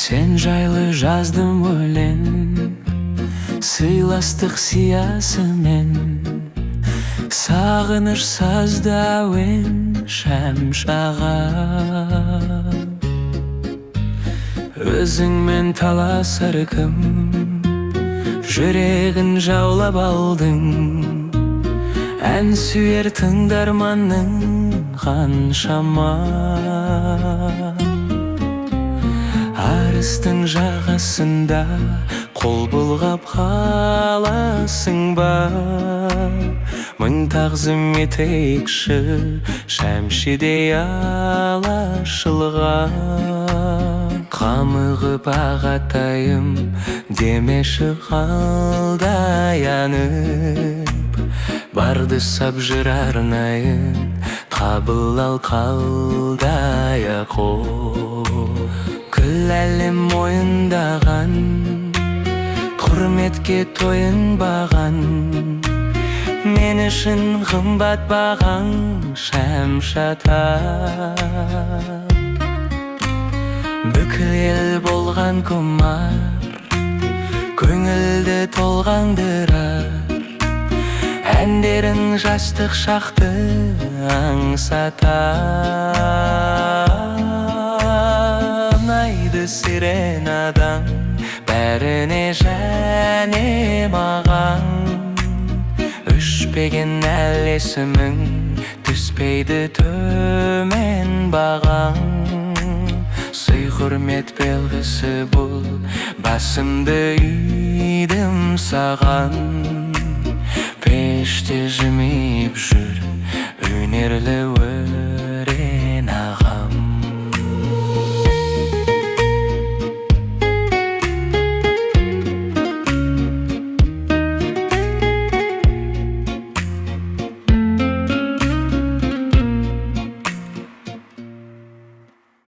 Sen жайлы жаздым өлең, сыйластық сиясымен. Сағыныш сазда әуен шәмшаға. Өзіңмен таласар кім, жүрегін жаулап алдың. Ән сүйер тыңдарманның қаншама. Арыстың жағасында қол бұлғап қаласың ба? Мың тағзым етейікші шәмшідей алашылға. Қамығып ағатайым демеші қалдаянып. Барды сап жыр арнайын қабыл ал қалдая қол. Күл әлем мойындаған, құрметке тойынбаған. Мен үшін қымбат бағаң шәмшата. Бүкіл ел болған құмар, көңілді толғандырар. Әндерің жастық шақты аңсатар. Айды сиренадан бәріне және маған. Өшпеген әл есімің, түспейді төмен бағаң. Сый құрмет белгісі бұл, басымды үйдім саған. Пеште жымиып жүр өнерлі